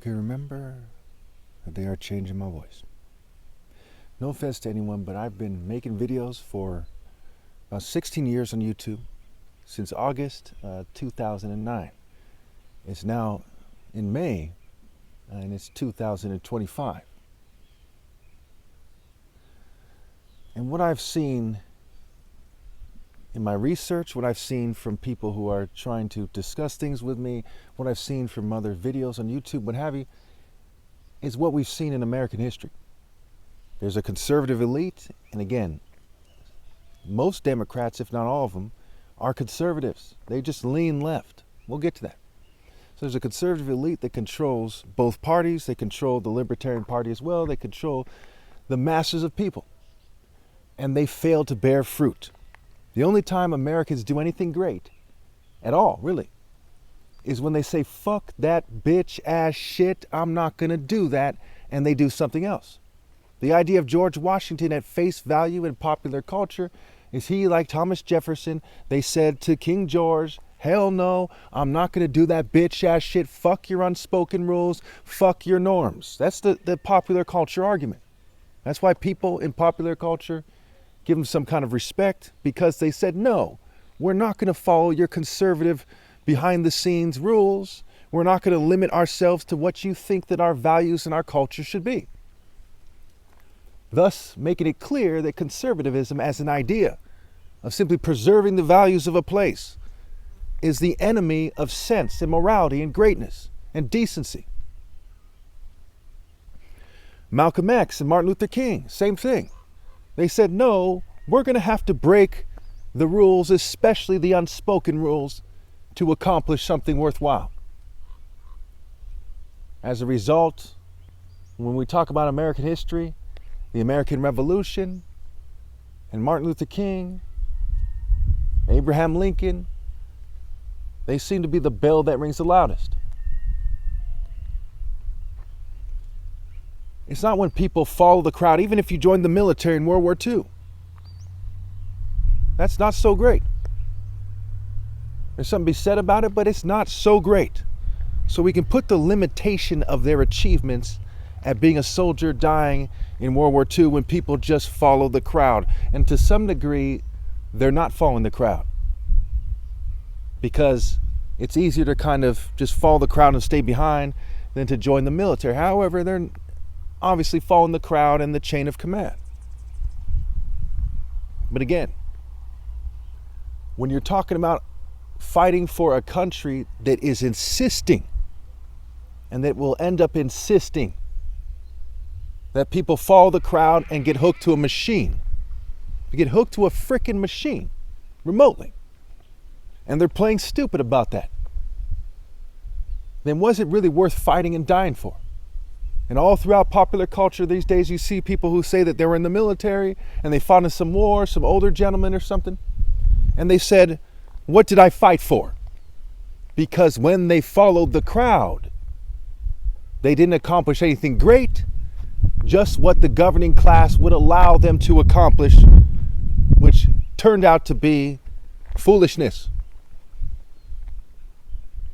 Okay, remember that they are changing my voice. No offense to anyone, but I've been making videos for about 16 years on YouTube since August 2009. It's now in May and it's 2025. And what I've seen in my research, what I've seen from people who are trying to discuss things with me, what I've seen from other videos on YouTube, what have you, is what we've seen in American history. There's a conservative elite, and again, most Democrats, if not all of them, are conservatives. They just lean left. We'll get to that. So there's a conservative elite that controls both parties. They control the Libertarian Party as well. They control the masses of people. And they fail to bear fruit. The only time Americans do anything great, at all, really, is when they say, fuck that bitch ass shit, I'm not gonna do that, and they do something else. The idea of George Washington at face value in popular culture is he, like Thomas Jefferson, they said to King George, hell no, I'm not gonna do that bitch ass shit, fuck your unspoken rules, fuck your norms. That's the popular culture argument. That's why people in popular culture give them some kind of respect, because they said, no, we're not going to follow your conservative behind the scenes rules. We're not going to limit ourselves to what you think that our values and our culture should be. Thus, making it clear that conservatism as an idea of simply preserving the values of a place is the enemy of sense and morality and greatness and decency. Malcolm X and Martin Luther King, same thing. They said, no, we're going to have to break the rules, especially the unspoken rules, to accomplish something worthwhile. As a result, when we talk about American history, the American Revolution, and Martin Luther King, Abraham Lincoln, they seem to be the bell that rings the loudest. It's not when people follow the crowd, even if you joined the military in World War II. That's not so great. There's something to be said about it, but it's not so great. So we can put the limitation of their achievements at being a soldier dying in World War II when people just follow the crowd. And to some degree, they're not following the crowd, because it's easier to kind of just follow the crowd and stay behind than to join the military. However, they're obviously following the crowd and the chain of command. But again, when you're talking about fighting for a country that is insisting, and that will end up insisting, that people follow the crowd and get hooked to a machine, you get hooked to a freaking machine remotely, and they're playing stupid about that, then was it really worth fighting and dying for? And all throughout popular culture these days, you see people who say that they were in the military and they fought in some war, some older gentleman or something. And they said, what did I fight for? Because when they followed the crowd, they didn't accomplish anything great, just what the governing class would allow them to accomplish, which turned out to be foolishness.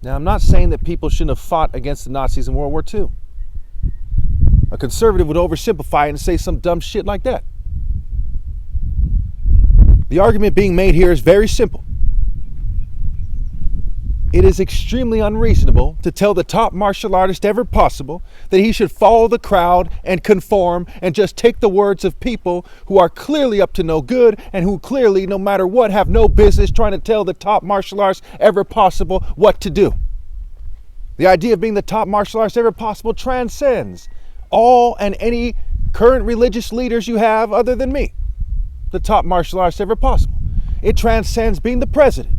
Now, I'm not saying that people shouldn't have fought against the Nazis in World War II. A conservative would oversimplify it and say some dumb shit like that. The argument being made here is very simple. It is extremely unreasonable to tell the top martial artist ever possible that he should follow the crowd and conform and just take the words of people who are clearly up to no good and who clearly, no matter what, have no business trying to tell the top martial artist ever possible what to do. The idea of being the top martial artist ever possible transcends all and any current religious leaders you have other than me, the top martial artist ever possible. It transcends being the president.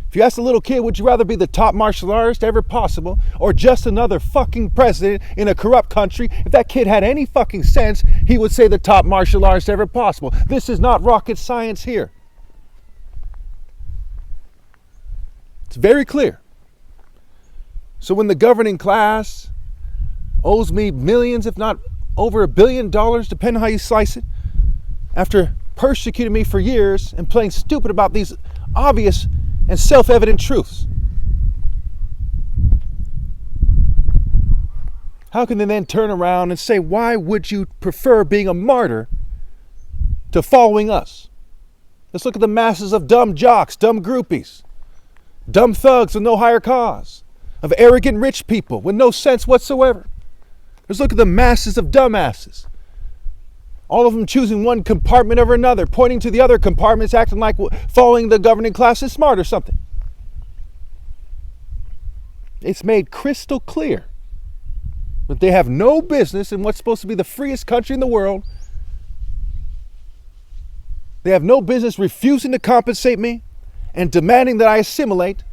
If you ask a little kid, would you rather be the top martial artist ever possible or just another fucking president in a corrupt country? If that kid had any fucking sense, he would say the top martial artist ever possible. This is not rocket science here. It's very clear. So when the governing class owes me millions, if not over $1 billion, depending on how you slice it, after persecuting me for years and playing stupid about these obvious and self-evident truths. How can they then turn around and say, why would you prefer being a martyr to following us? Let's look at the masses of dumb jocks, dumb groupies, dumb thugs with no higher cause, of arrogant rich people with no sense whatsoever. Let's look at the masses of dumbasses. All of them choosing one compartment over another, pointing to the other compartments, acting like following the governing class is smart or something. It's made crystal clear that they have no business in what's supposed to be the freest country in the world. They have no business refusing to compensate me and demanding that I assimilate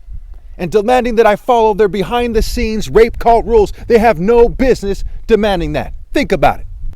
and demanding that I follow their behind-the-scenes rape cult rules. They have no business demanding that. Think about it.